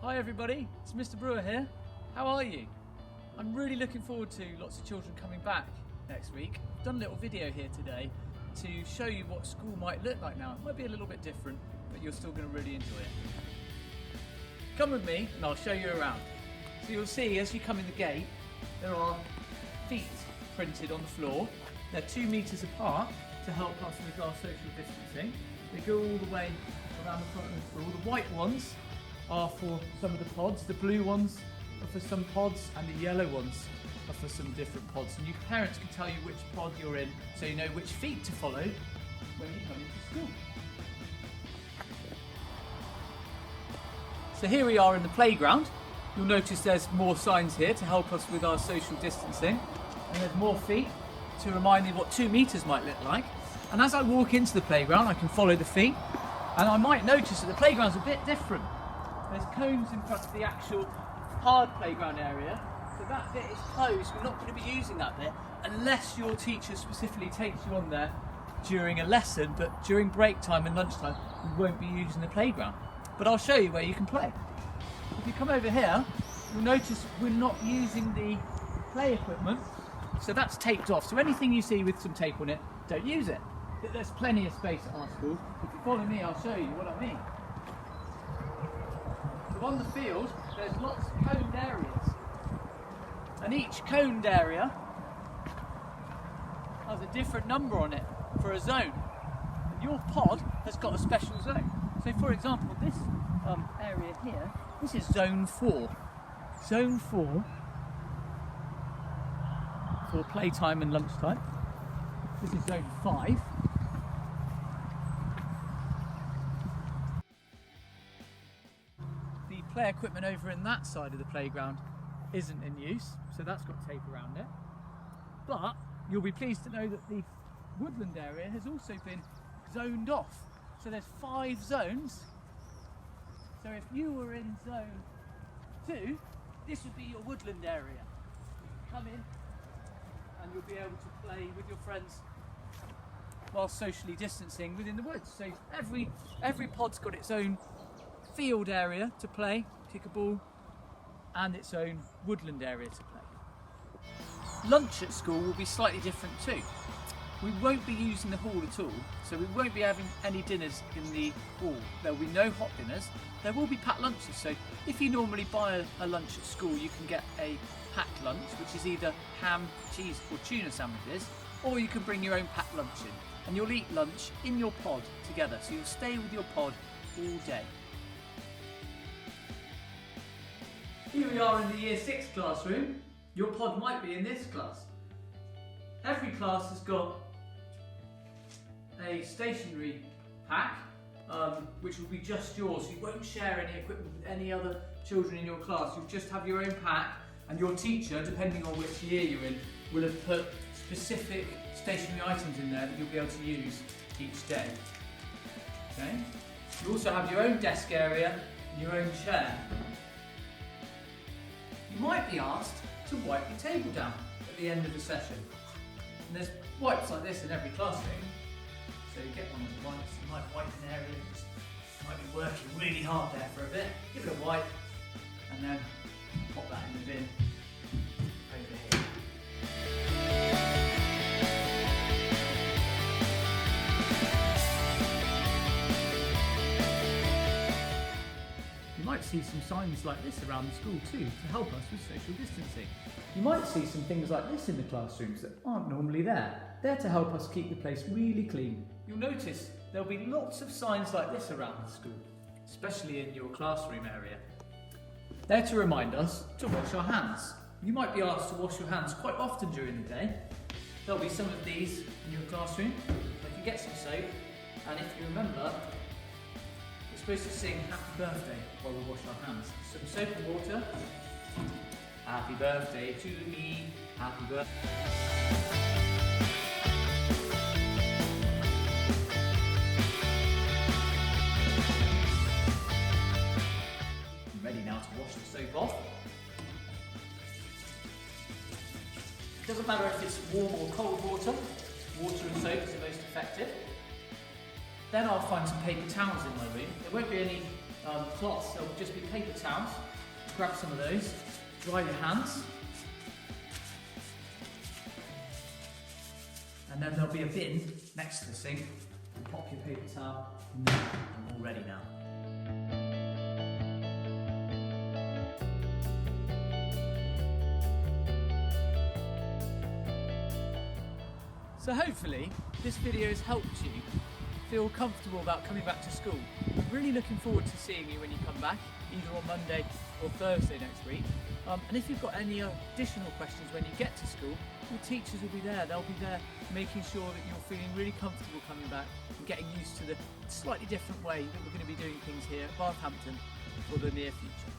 Hi everybody, it's Mr. Brewer here. How are you? I'm really looking forward to lots of children coming back next week. I've done a little video here today to show you what school might look like now. It might be a little bit different, but you're still going to really enjoy it. Come with me and I'll show you around. So you'll see as you come in the gate, there are feet printed on the floor. They're 2 meters apart to help us with our social distancing. They go all the way around the front of the school. The white ones are for some of the pods, the blue ones are for some pods, and the yellow ones are for some different pods. And you parents can tell you which pod you're in, so you know which feet to follow when you come into school. So here we are in the playground. You'll notice there's more signs here to help us with our social distancing, and there's more feet to remind me what 2 meters might look like. And as I walk into the playground, I can follow the feet, and I might notice that the playground's a bit different. There's cones in front of the actual hard playground area, so that bit is closed. We're not going to be using that bit unless your teacher specifically takes you on there during a lesson, but during break time and lunchtime we won't be using the playground. But I'll show you where you can play. If you come over here, you'll notice we're not using the play equipment, so that's taped off. So anything you see with some tape on it, don't use it. But there's plenty of space at our school. If you follow me, I'll show you what I mean. So on the field, there's lots of coned areas, and each coned area has a different number on it for a zone. And your pod has got a special zone. So for example, this area here, this is zone 4. Zone 4 for playtime and lunchtime. This is zone 5. The play equipment over in that side of the playground isn't in use, so that's got tape around it. But you'll be pleased to know that the woodland area has also been zoned off. So there's 5 zones. So if you were in zone 2, this would be your woodland area. Come in and you'll be able to play with your friends while socially distancing within the woods. So every pod's got its own field area to play, kick a ball, and its own woodland area to play. Lunch at school will be slightly different too. We won't be using the hall at all, so we won't be having any dinners in the hall. There will be no hot dinners. There will be packed lunches, so if you normally buy a lunch at school, you can get a packed lunch, which is either ham, cheese or tuna sandwiches, or you can bring your own packed lunch in, and you'll eat lunch in your pod together, so you'll stay with your pod all day. Here we are in the Year 6 classroom. Your pod might be in this class. Every class has got a stationery pack, which will be just yours. You won't share any equipment with any other children in your class. You'll just have your own pack, and your teacher, depending on which year you're in, will have put specific stationery items in there that you'll be able to use each day. Okay? You also have your own desk area and your own chair. You might be asked to wipe your table down at the end of the session. And there's wipes like this in every classroom. So you get one of the wipes, you might wipe an area that might be working really hard there for a bit. Give it a wipe and then pop that in the bin over here. You might see some signs like this around the school too to help us with social distancing. You might see some things like this in the classrooms that aren't normally there. They're to help us keep the place really clean. You'll notice there'll be lots of signs like this around the school, especially in your classroom area. They're to remind us to wash our hands. You might be asked to wash your hands quite often during the day. There'll be some of these in your classroom. So if you get some soap, and if you remember, we're supposed to sing happy birthday while we wash our hands. Some soap and water. Happy birthday to me, happy birthday. Ready now to wash the soap off. It doesn't matter if it's warm or cold water. Water and soap is the most effective. Then I'll find some paper towels in my room. There won't be any cloths. There'll just be paper towels. Grab some of those, dry your hands, and then there'll be a bin next to the sink. Pop your paper towel in there, and all ready now. So hopefully this video has helped you feel comfortable about coming back to school. I'm really looking forward to seeing you when you come back, either on Monday or Thursday next week. And if you've got any additional questions when you get to school, your teachers will be there. They'll be there making sure that you're feeling really comfortable coming back and getting used to the slightly different way that we're going to be doing things here at Bathampton for the near future.